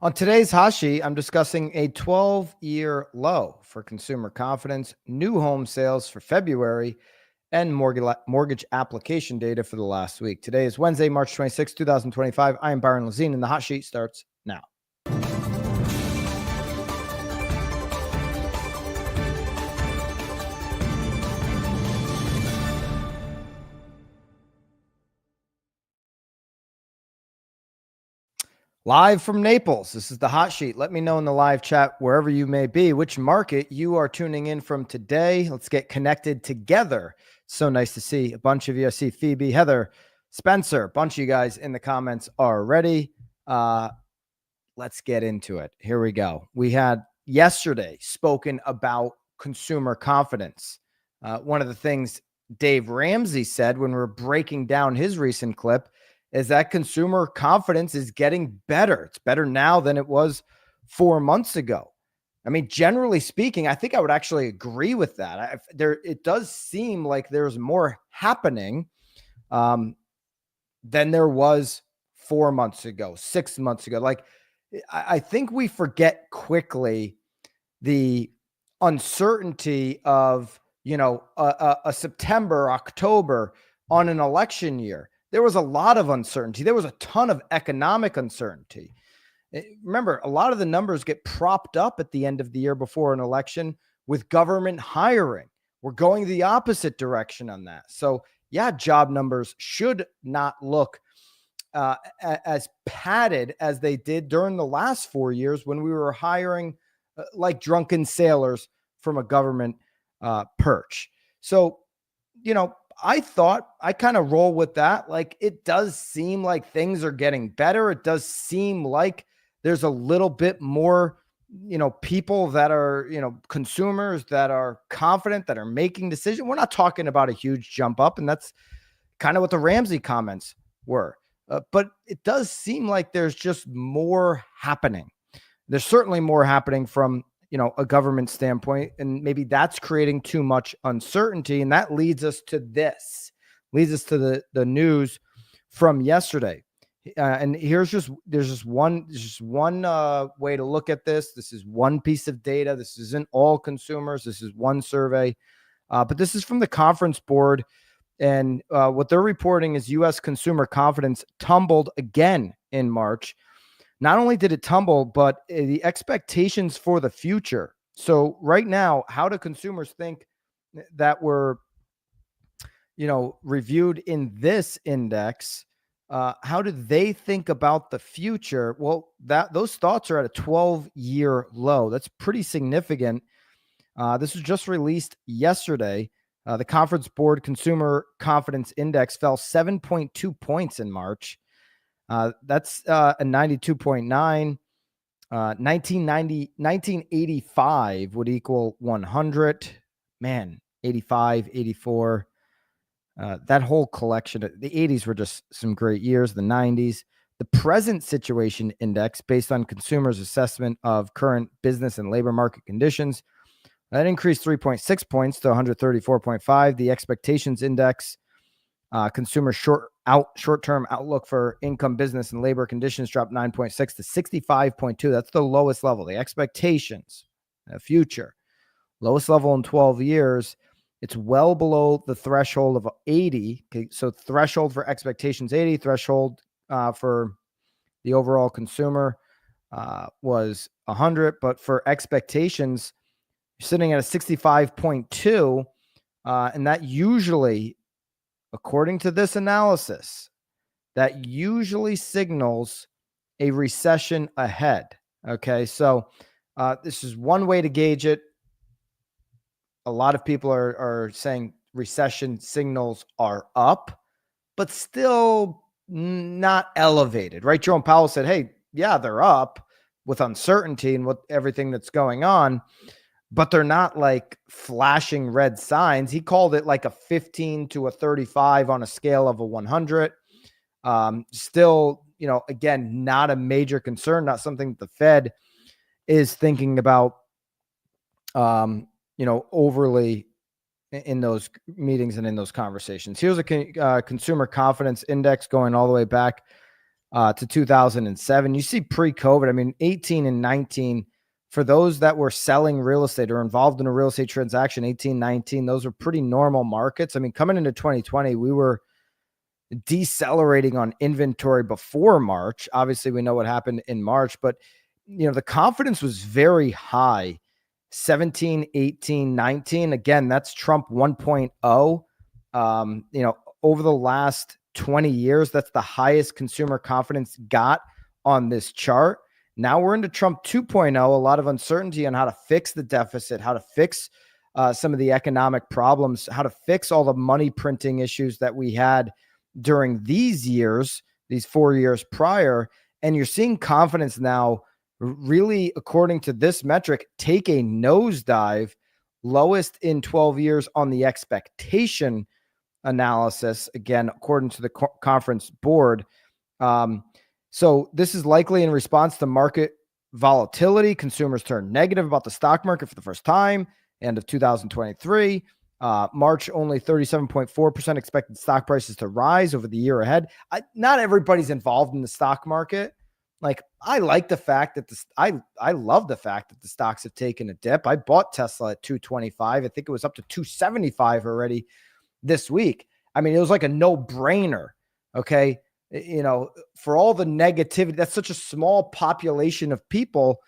On today's Hashi, I'm discussing a 12-year low for consumer confidence, new home sales for February, and mortgage application data for the last week. Today is Wednesday, March 26, 2025. I am Byron Lazine, and the hot sheet starts now. Live from Naples, this is the hot sheet. Let me know in the live chat, wherever you may be, which market you are tuning in from today. Let's get connected together. So nice to see a bunch of you. I see Phoebe, Heather, Spencer, a bunch of you guys in the comments already. Let's get into it. Here we go. We had yesterday spoken about consumer confidence. One of the things Dave Ramsey said when we were breaking down his recent clip is that consumer confidence is getting better. It's better now than it was 4 months ago. I mean, generally speaking, I think I would actually agree with that. It does seem like there's more happening than there was 4 months ago, 6 months ago. Like, I think we forget quickly the uncertainty of, a September, October on an election year. There was a lot of uncertainty. There was a ton of economic uncertainty. Remember, a lot of the numbers get propped up at the end of the year before an election with government hiring. We're going the opposite direction on that. So, yeah, job numbers should not look as padded as they did during the last 4 years when we were hiring like drunken sailors from a government perch. So, I thought I kind of roll with that. Like, it does seem like things are getting better. It does seem like there's a little bit more, people that are, consumers that are confident, that are making decisions. We're not talking about a huge jump up. And that's kind of what the Ramsey comments were. But it does seem like there's just more happening. There's certainly more happening from, a government standpoint, and maybe that's creating too much uncertainty. And that leads us to the news from yesterday. And there's just one way to look at this. This is one piece of data. This isn't all consumers. This is one survey, but this is from the Conference Board. And what they're reporting is U.S. consumer confidence tumbled again in March. Not only did it tumble, but the expectations for the future. So right now, how do consumers think that were, reviewed in this index? How do they think about the future? Well, those thoughts are at a 12-year low. That's pretty significant. This was just released yesterday. The Conference Board Consumer Confidence Index fell 7.2 points in March. That's a 92.9. 1985 would equal 100. Man, 85, 84. That whole collection. The 80s were just some great years. The 90s. The Present Situation Index, based on consumers' assessment of current business and labor market conditions, that increased 3.6 points to 134.5. The Expectations Index, consumer short-term outlook for income, business, and labor conditions, dropped 9.6 to 65.2. That's the lowest level. The expectations, future, lowest level in 12 years. It's well below the threshold of 80. Okay, so threshold for expectations 80, threshold for the overall consumer was 100, but for expectations, you're sitting at a 65.2, and that usually, according to this analysis, that usually signals a recession ahead. Okay, so this is one way to gauge it. A lot of people are saying recession signals are up, but still not elevated, right? Jerome Powell said, hey, yeah, they're up with uncertainty and what everything that's going on, but they're not like flashing red signs. He called it like a 15 to a 35 on a scale of a 100. Still, again, not a major concern, not something that the Fed is thinking about, overly in those meetings and in those conversations. Here's a consumer confidence index going all the way back to 2007. You see pre-COVID, I mean, 18 and 19, for those that were selling real estate or involved in a real estate transaction, 18, 19, those were pretty normal markets. I mean, coming into 2020, we were decelerating on inventory before March. Obviously, we know what happened in March, but the confidence was very high. 17, 18, 19. Again, that's Trump 1.0. Over the last 20 years, that's the highest consumer confidence got on this chart. Now we're into Trump 2.0, a lot of uncertainty on how to fix the deficit, how to fix some of the economic problems, how to fix all the money printing issues that we had during these years, these 4 years prior. And you're seeing confidence now really, according to this metric, take a nosedive, lowest in 12 years on the expectation analysis, again, according to the conference board. So this is likely in response to market volatility. Consumers turned negative about the stock market for the first time, end of 2023. March, only 37.4% expected stock prices to rise over the year ahead. Not everybody's involved in the stock market. Like, I like the fact that I love the fact that the stocks have taken a dip. I bought Tesla at 225. I think it was up to 275 already this week. I mean, it was like a no-brainer. Okay. For all the negativity, that's such a small population of people.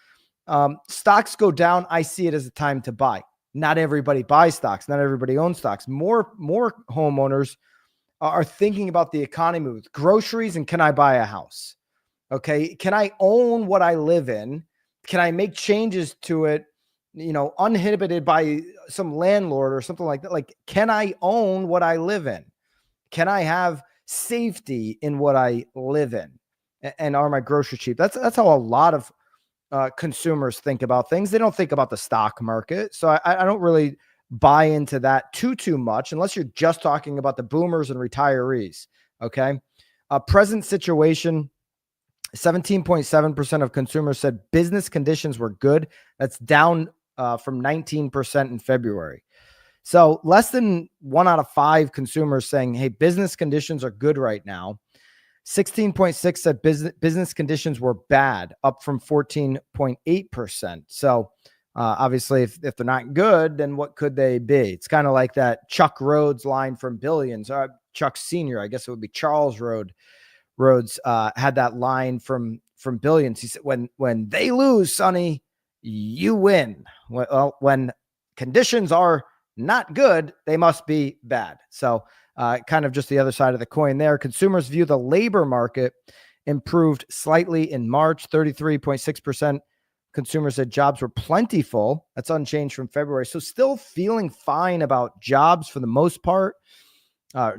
Stocks go down. I see it as a time to buy. Not everybody buys stocks. Not everybody owns stocks. More homeowners are thinking about the economy with groceries and can I buy a house? Okay. Can I own what I live in? Can I make changes to it, uninhibited by some landlord or something like that? Like, can I own what I live in? Can I have safety in what I live in? And are my groceries cheap? That's how a lot of consumers think about things. They don't think about the stock market. So I don't really buy into that too much, unless you're just talking about the boomers and retirees. Okay. Present situation, 17.7% of consumers said business conditions were good. That's down from 19% in February. So less than 1 out of 5 consumers saying, hey, business conditions are good right now. 16.6 said business conditions were bad, up from 14.8%. So obviously, if they're not good, then what could they be? It's kind of like that Chuck Rhodes line from Billions. Chuck Sr., I guess it would be Charles Rhodes had that line from Billions. He said, when they lose, Sonny, you win. Well, when conditions are not good, they must be bad. So kind of just the other side of the coin there. Consumers view the labor market improved slightly in March. 33.6% consumers said jobs were plentiful. That's unchanged from February. So still feeling fine about jobs for the most part.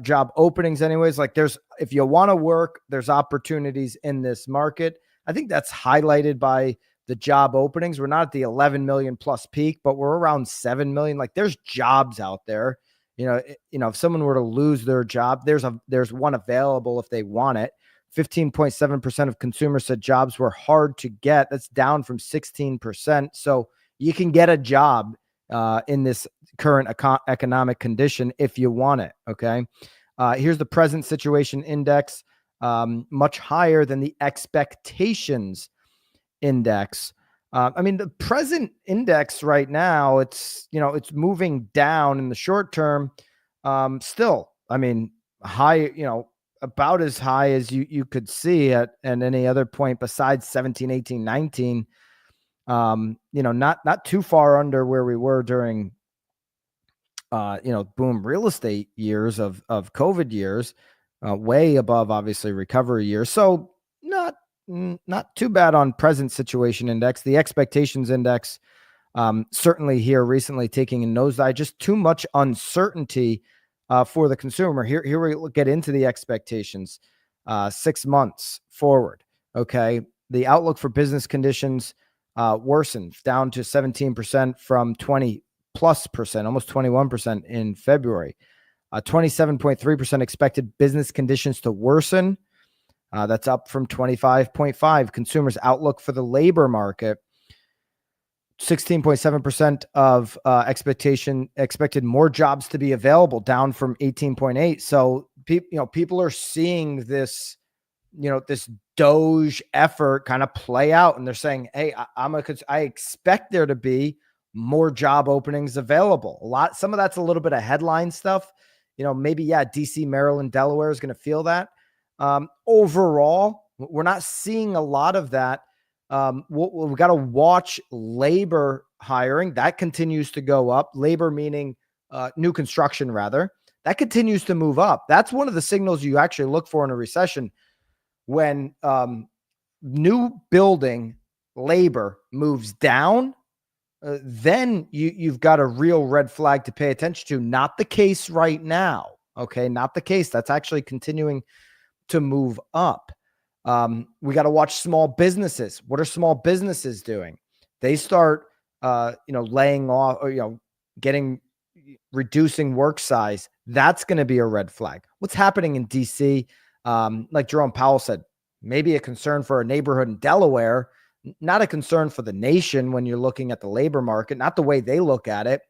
Job openings anyways. Like, if you want to work, there's opportunities in this market. I think that's highlighted by the job openings. We're not at the 11 million plus peak, but we're around 7 million. Like, there's jobs out there. If someone were to lose their job, there's one available if they want it. 15.7% of consumers said jobs were hard to get. That's down from 16%. So you can get a job in this current economic condition if you want it. Okay. Here's the present situation index, much higher than the expectations index. The present index right now, it's moving down in the short term. Still, high, about as high as you could see at any other point besides 17, 18, 19. Not too far under where we were during, boom real estate years of COVID years, way above obviously recovery years. So not too bad on present situation index. The expectations index, certainly here recently taking a nosedive, just too much uncertainty for the consumer. Here we get into the expectations 6 months forward. Okay. The outlook for business conditions worsened down to 17% from 20+%, almost 21% in February. 27.3% expected business conditions to worsen. That's up from 25.5%. Consumers' outlook for the labor market, 16.7% of expected more jobs to be available, down from 18.8%. So people are seeing this this Doge effort kind of play out. And they're saying, hey, I expect there to be more job openings available. Some of that's a little bit of headline stuff. Maybe, yeah, DC, Maryland, Delaware is going to feel that. Overall, we're not seeing a lot of that. We've got to watch labor hiring. That continues to go up. Labor meaning new construction, rather. That continues to move up. That's one of the signals you actually look for in a recession. When new building labor moves down, then you've got a real red flag to pay attention to. Not the case right now. Okay, not the case. That's actually continuing to move up. We got to watch small businesses. What are small businesses doing? They start, laying off or, reducing work size. That's going to be a red flag. What's happening in DC? Like Jerome Powell said, maybe a concern for a neighborhood in Delaware, not a concern for the nation when you're looking at the labor market, not the way they look at it,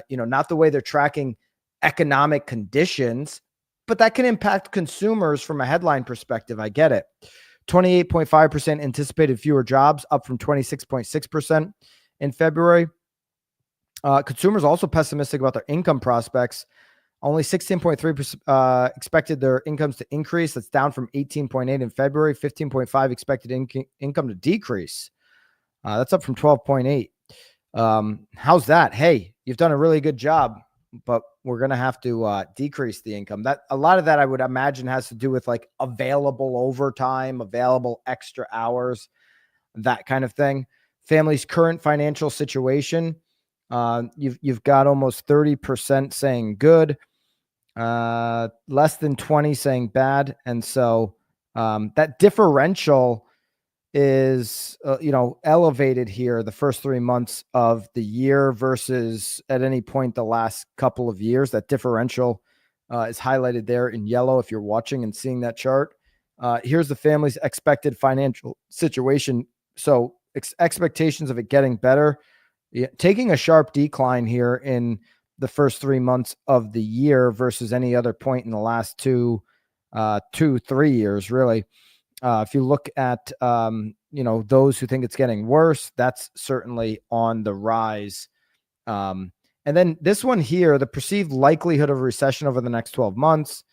not the way they're tracking economic conditions, but that can impact consumers from a headline perspective. I get it. 28.5% anticipated fewer jobs, up from 26.6% in February. Consumers also pessimistic about their income prospects. Only 16.3% expected their incomes to increase. That's down from 18.8 in February. 15.5 expected income to decrease. That's up from 12.8. How's that? Hey, you've done a really good job, but we're going to have to decrease the income. That a lot of that I would imagine has to do with like available overtime, available extra hours, that kind of thing. Family's current financial situation. You've got almost 30% saying good, less than 20 saying bad. And so that differential is, elevated here the first 3 months of the year versus at any point the last couple of years. That differential is highlighted there in yellow if you're watching and seeing that chart. Here's the family's expected financial situation. So expectations of it getting better, taking a sharp decline here in the first 3 months of the year versus any other point in the last 3 years, really. If you look at, those who think it's getting worse, that's certainly on the rise. And then this one here, the perceived likelihood of a recession over the next 12 months,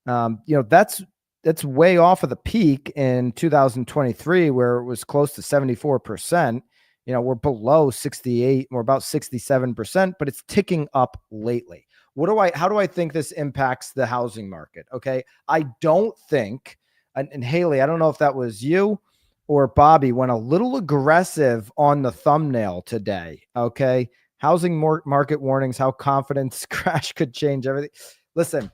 that's way off of the peak in 2023, where it was close to 74%. We're below 68. We're about 67%, but it's ticking up lately. How do I think this impacts the housing market? Okay. I don't think, and Haley, I don't know if that was you or Bobby, went a little aggressive on the thumbnail today. Okay. Housing market warnings, how confidence crash could change everything. Listen,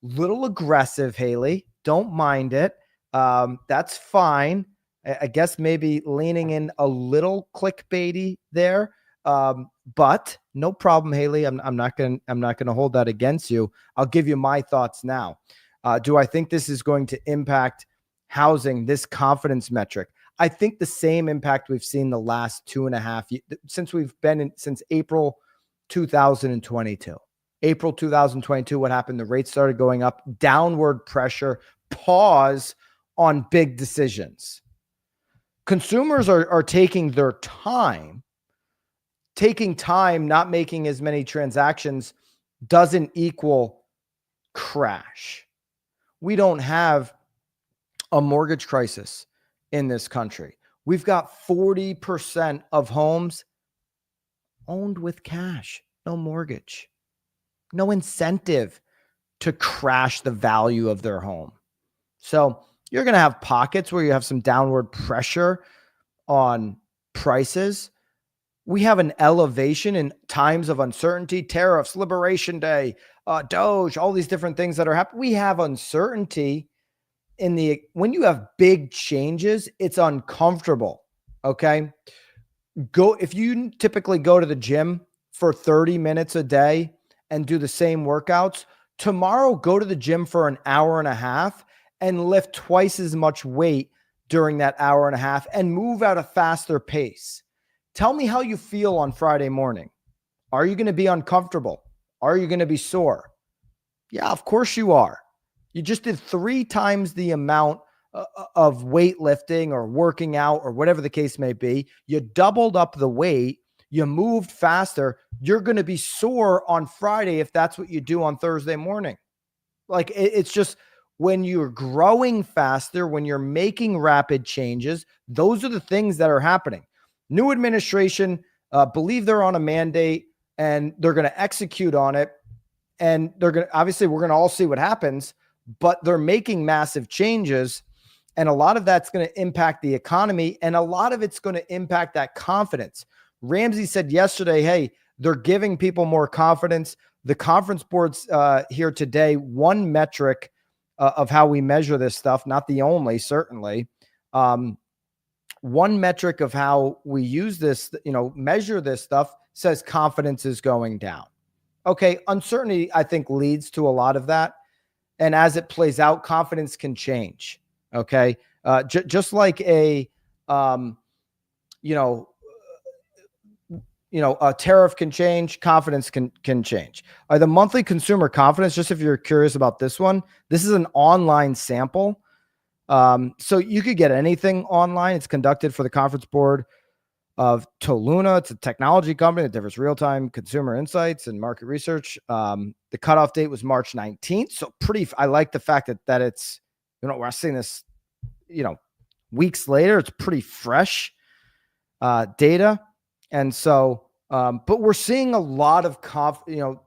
little aggressive, Haley. Don't mind it. That's fine. I guess maybe leaning in a little clickbaity there. But no problem, Haley. I'm not gonna hold that against you. I'll give you my thoughts now. Do I think this is going to impact housing, this confidence metric? I think the same impact we've seen the last 2.5 years since April 2022. April 2022, what happened? The rates started going up, downward pressure, pause on big decisions. Consumers are taking their time. Taking time, not making as many transactions doesn't equal crash. We don't have a mortgage crisis in this country. We've got 40% of homes owned with cash, no mortgage, no incentive to crash the value of their home. So you're going to have pockets where you have some downward pressure on prices. We have an elevation in times of uncertainty, tariffs, Liberation Day, Doge, all these different things that are happening. We have uncertainty when you have big changes, it's uncomfortable. Okay. If you typically go to the gym for 30 minutes a day and do the same workouts, tomorrow go to the gym for an hour and a half and lift twice as much weight during that hour and a half and move at a faster pace. Tell me how you feel on Friday morning. Are you going to be uncomfortable? Are you going to be sore? Yeah, of course you are. You just did 3 times the amount of weightlifting or working out or whatever the case may be, you doubled up the weight, you moved faster, you're going to be sore on Friday if that's what you do on Thursday morning. Like it's just when you're growing faster, when you're making rapid changes, those are the things that are happening. New administration, believe they're on a mandate and they're going to execute on it. And they're going to, obviously, we're going to all see what happens, but they're making massive changes. And a lot of that's going to impact the economy. And a lot of it's going to impact that confidence. Ramsey said yesterday, hey, they're giving people more confidence. The conference boards here today, one metric of how we measure this stuff, not the only, certainly. One metric of how we use this, measure this stuff says confidence is going down. Okay, uncertainty, I think, leads to a lot of that. And as it plays out, confidence can change. Okay, just like a a tariff can change, confidence can change. The monthly consumer confidence, just if you're curious about this one, this is an online sample. So you could get anything online. It's conducted for the Conference Board of Toluna. It's a technology company that delivers real-time consumer insights and market research. The cutoff date was March 19th. So I like the fact that it's, we're seeing this, weeks later. It's pretty fresh data. And so, but we're seeing a lot of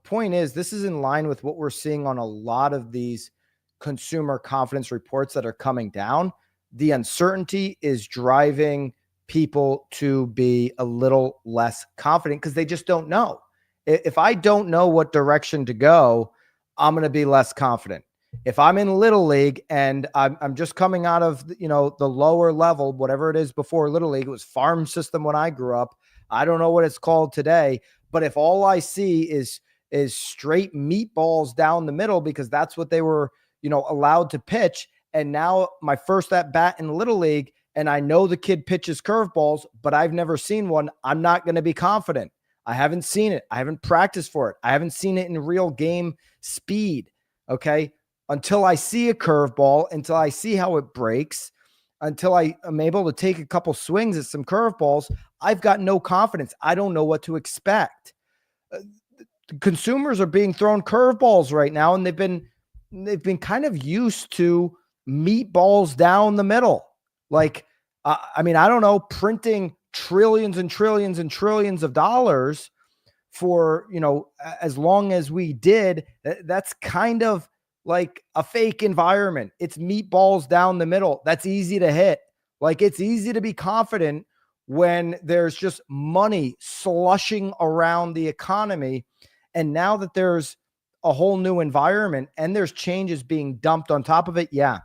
point is, this is in line with what we're seeing on a lot of these consumer confidence reports that are coming down. The uncertainty is driving people to be a little less confident because they just don't know. If I don't know what direction to go, I'm going to be less confident. If I'm in Little League and I'm just coming out of, the lower level, whatever it is before Little League, it was farm system when I grew up. I don't know what it's called today, but if all I see is straight meatballs down the middle, because that's what they were, allowed to pitch. And now my first at bat in Little League, and I know the kid pitches curveballs, but I've never seen one. I'm not going to be confident. I haven't seen it. I haven't practiced for it. I haven't seen it in real game speed. Okay. Until I see a curveball, until I see how it breaks, until I am able to take a couple swings at some curveballs, I've got no confidence. I don't know what to expect. Consumers are being thrown curveballs right now, and they've been kind of used to meatballs down the middle. Like, I don't know, printing trillions and trillions and trillions of dollars for, as long as we did, that's kind of like a fake environment. It's meatballs down the middle. That's easy to hit. Like, it's easy to be confident when there's just money slushing around the economy. And now that there's a whole new environment and there's changes being dumped on top of it, yeah,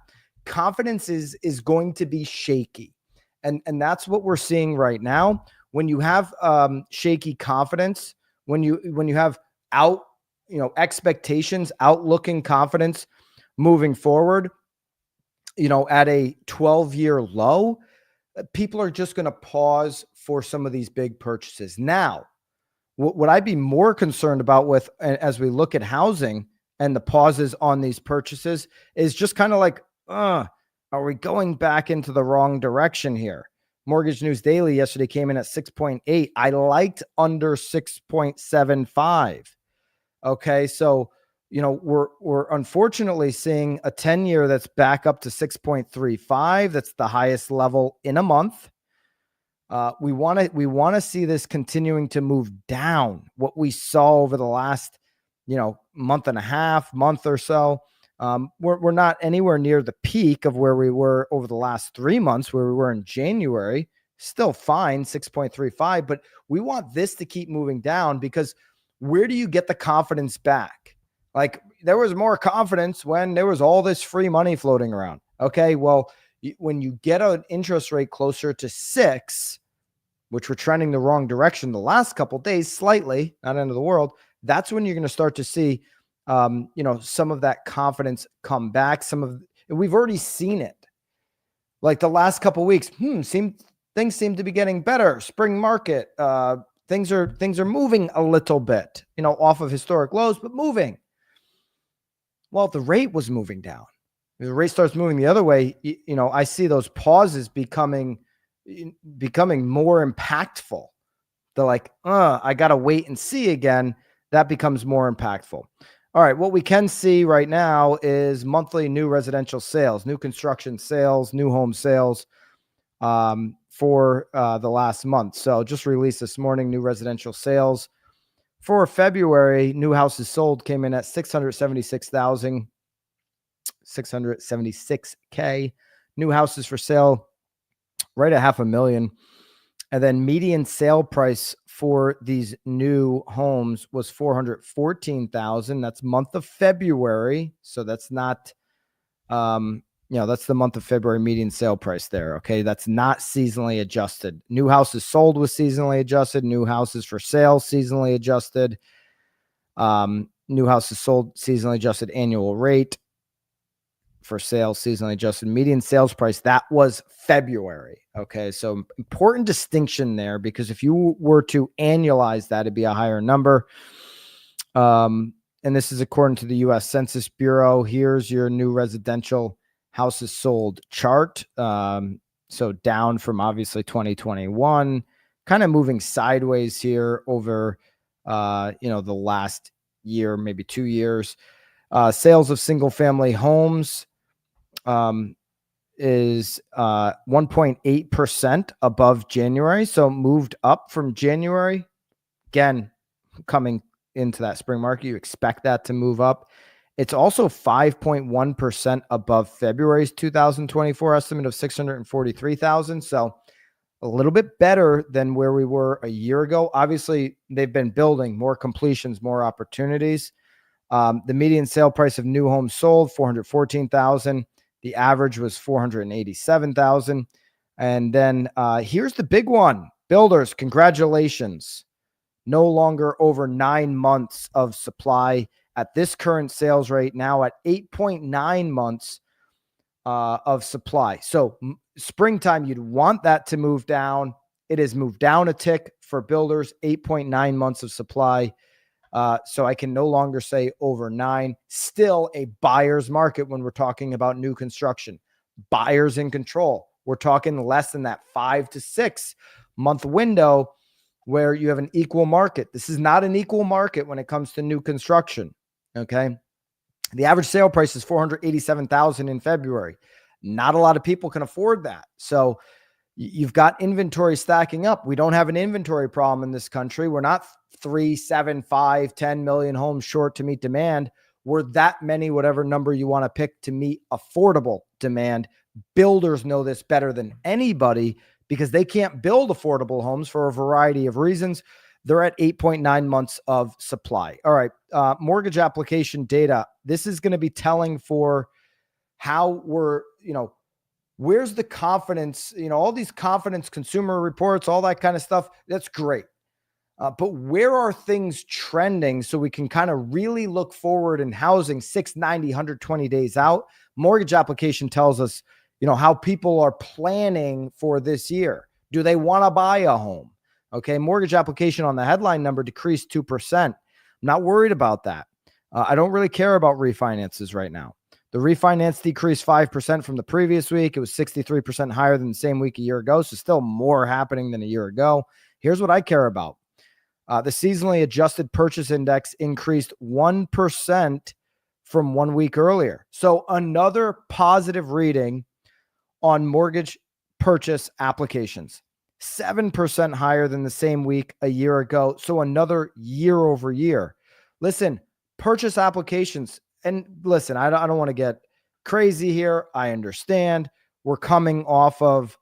confidence is going to be shaky. And that's what we're seeing right now. When you have shaky confidence, when you have expectations, outlooking confidence moving forward, at a 12-year low, people are just going to pause for some of these big purchases. Now, what I'd be more concerned about as we look at housing and the pauses on these purchases is just kind of like, are we going back into the wrong direction here? Mortgage News Daily yesterday came in at 6.8. I liked under 6.75. Okay, so we're unfortunately seeing a 10-year that's back up to 6.35. That's the highest level in a month. We want to see this continuing to move down. What we saw over the last, month and a half, month or so. We're not anywhere near the peak of where we were over the last 3 months, where we were in January. Still fine, 6.35, but we want this to keep moving down, because where do you get the confidence back? Like, there was more confidence when there was all this free money floating around. Okay, well, when you get an interest rate closer to 6, which we're trending the wrong direction the last couple of days, slightly, not end of the world, that's when you're going to start to see some of that confidence come back. We've already seen it. Like the last couple of weeks, things seem to be getting better. Spring market, things are moving a little bit, off of historic lows, but moving. Well, the rate was moving down. If the rate starts moving the other way, I see those pauses becoming more impactful. They're like, I got to wait and see again. That becomes more impactful. All right. What we can see right now is monthly new residential sales, new construction sales, new home sales for the last month. So just released this morning, new residential sales for February. New houses sold came in at 676K. New houses for sale right at 500,000. And then median sale price for these new homes was 414,000. That's month of February. So that's not, that's the month of February median sale price there. Okay. That's not seasonally adjusted. New houses sold was seasonally adjusted. New houses for sale, seasonally adjusted. New houses sold, seasonally adjusted annual rate. For sale, seasonally adjusted median sales price. That was February. Okay. So important distinction there, because if you were to annualize that, it'd be a higher number. And this is according to the U.S. Census Bureau. Here's your new residential houses sold chart. So down from obviously 2021, kind of moving sideways here over, the last year, maybe 2 years. Sales of single family homes is 1.8% above January. So moved up from January. Again, coming into that spring market, you expect that to move up. It's also 5.1% above February's 2024 estimate of 643,000. So a little bit better than where we were a year ago. Obviously, they've been building more completions, more opportunities. The median sale price of new homes sold, 414,000. The average was 487,000. And then here's the big one. Builders, congratulations. No longer over 9 months of supply at this current sales rate, now at 8.9 months of supply. So springtime, you'd want that to move down. It has moved down a tick for builders, 8.9 months of supply. So I can no longer say over 9. Still a buyer's market when we're talking about new construction. Buyers in control. We're talking less than that 5 to 6 month window where you have an equal market. This is not an equal market when it comes to new construction. Okay. The average sale price is 487,000 in February. Not a lot of people can afford that. So you've got inventory stacking up. We don't have an inventory problem in this country. We're not 3, 7, 5, 10 million homes short to meet demand. We're that many, whatever number you want to pick, to meet affordable demand. Builders know this better than anybody because they can't build affordable homes for a variety of reasons. They're at 8.9 months of supply. All right. Mortgage application data. This is going to be telling for how we're, where's the confidence, all these confidence consumer reports, all that kind of stuff. That's great. But where are things trending so we can kind of really look forward in housing 690, 120 days out? Mortgage application tells us, how people are planning for this year. Do they want to buy a home? Okay. Mortgage application on the headline number decreased 2%. I'm not worried about that. I don't really care about refinances right now. The refinance decreased 5% from the previous week. It was 63% higher than the same week a year ago. So still more happening than a year ago. Here's what I care about. The seasonally adjusted purchase index increased 1% from 1 week earlier. So another positive reading on mortgage purchase applications, 7% higher than the same week a year ago. So another year over year. Listen, purchase applications. And listen, I don't want to get crazy here. I understand we're coming off of,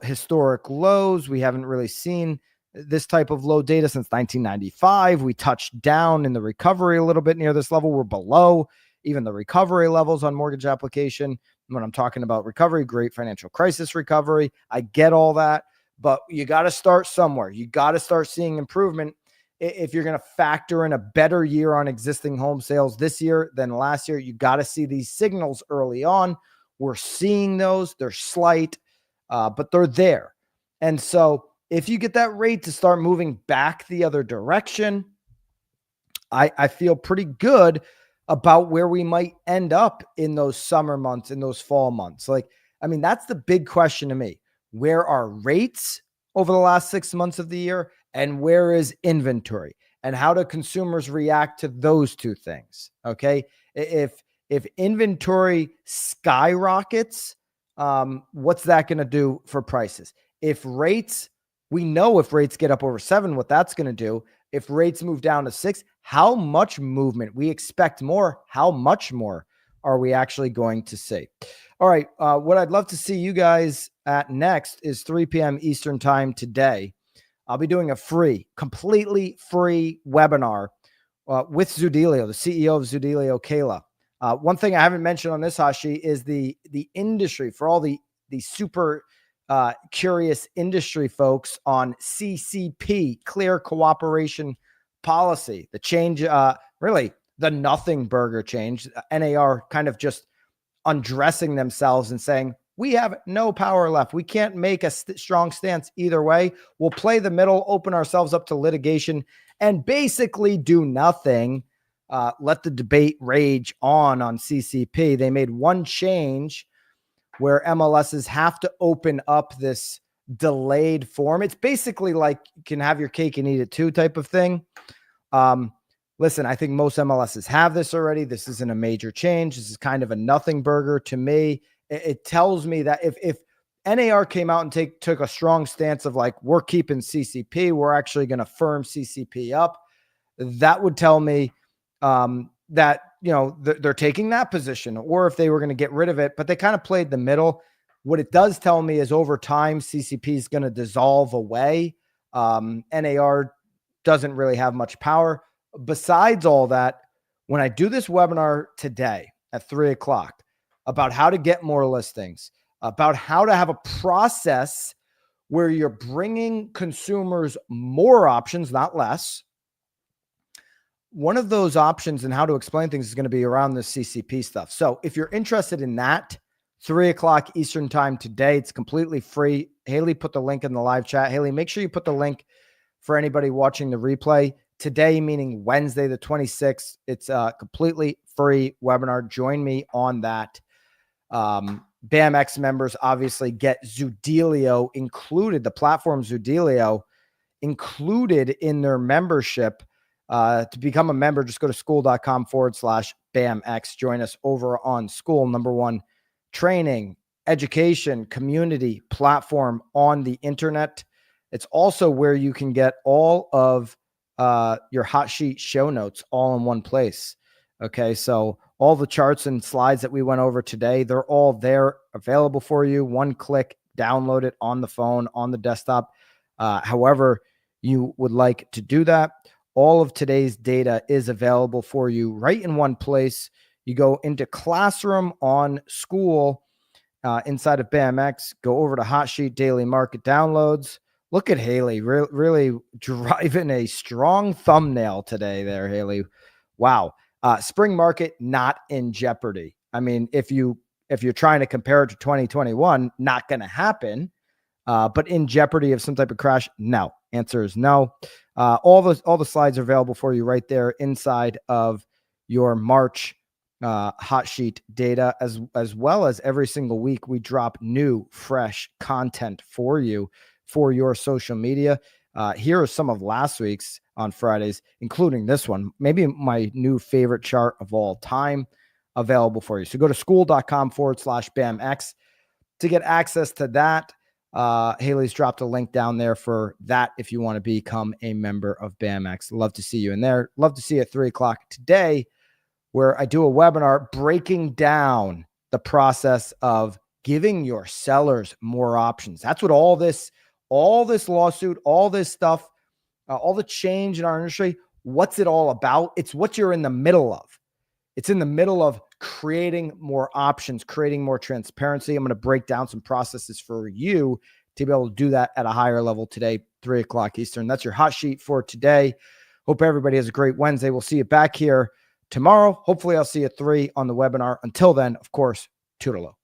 historic lows. We haven't really seen this type of low data since 1995. We touched down in the recovery a little bit near this level. We're below even the recovery levels on mortgage application. When I'm talking about recovery, great financial crisis recovery, I get all that, but you got to start somewhere. You got to start seeing improvement if you're going to factor in a better year on existing home sales this year than last year. You got to see these signals early on. We're seeing those. They're slight, but they're there. And so if you get that rate to start moving back the other direction, I feel pretty good about where we might end up in those summer months, in those fall months. Like, I mean, that's the big question to me. Where are rates over the last 6 months of the year? And where is inventory? And how do consumers react to those two things? Okay. If inventory skyrockets, what's that going to do for prices? If rates, we know if rates get up over 7, what that's going to do. If rates move down to 6, how much movement? We expect more. How much more are we actually going to see? All right. What I'd love to see you guys at next is 3 p.m. Eastern time today. I'll be doing a completely free webinar with Zudilio, the CEO of Zudilio, Kayla. One thing I haven't mentioned on this, Hashi, is the industry for all the super curious industry folks on CCP, Clear Cooperation Policy, the change, really the nothing burger change. NAR kind of just undressing themselves and saying, we have no power left. We can't make a strong stance either way. We'll play the middle, open ourselves up to litigation, and basically do nothing. Let the debate rage on CCP. They made one change where MLSs have to open up this delayed form. It's basically like you can have your cake and eat it too type of thing. Listen, I think most MLSs have this already. This isn't a major change. This is kind of a nothing burger to me. It tells me that if NAR came out and took a strong stance of like, we're keeping CCP, we're actually going to firm CCP up, that would tell me that, you know, they're taking that position, or if they were going to get rid of it, but they kind of played the middle. What it does tell me is over time, CCP is going to dissolve away. NAR doesn't really have much power. Besides all that, when I do this webinar today at 3:00 about how to get more listings, about how to have a process where you're bringing consumers more options, not less. One of those options and how to explain things is going to be around the CCP stuff. So if you're interested in that, 3:00 Eastern time today, it's completely free. Haley put the link in the live chat. Haley, make sure you put the link for anybody watching the replay. Today, meaning Wednesday, the 26th, it's a completely free webinar. Join me on that. BAMX members obviously get Zudilio included, the platform Zudilio included in their membership. To become a member, just go to school.com/BAMX. Join us over on School, #1 training, education, community platform on the internet. It's also where you can get all of your hot sheet show notes all in one place. Okay. So all the charts and slides that we went over today, they're all there available for you. One click, download it on the phone, on the desktop, however you would like to do that. All of today's data is available for you right in one place. You go into Classroom on School inside of BAMX, go over to Hot Sheet Daily Market Downloads. Look at Haley, really driving a strong thumbnail today there, Haley. Wow. Spring market not in jeopardy. I mean, if you're trying to compare it to 2021, not going to happen. But in jeopardy of some type of crash, no. Answer is no. All the slides are available for you right there inside of your March hot sheet data, as well as every single week we drop new, fresh content for you for your social media. Here are some of last week's on Fridays, including this one, maybe my new favorite chart of all time, available for you. So go to school.com/BAMX to get access to that. Haley's dropped a link down there for that if you want to become a member of BAMX. Love to see you in there. Love to see you at 3:00 today, where I do a webinar breaking down the process of giving your sellers more options. That's what all this lawsuit, all this stuff, all the change in our industry, what's it all about? It's what you're in the middle of. It's in the middle of creating more options, creating more transparency. I'm going to break down some processes for you to be able to do that at a higher level today, 3:00 Eastern. That's your hot sheet for today. Hope everybody has a great Wednesday. We'll see you back here tomorrow. Hopefully I'll see you at 3 on the webinar. Until then, of course, toodaloo.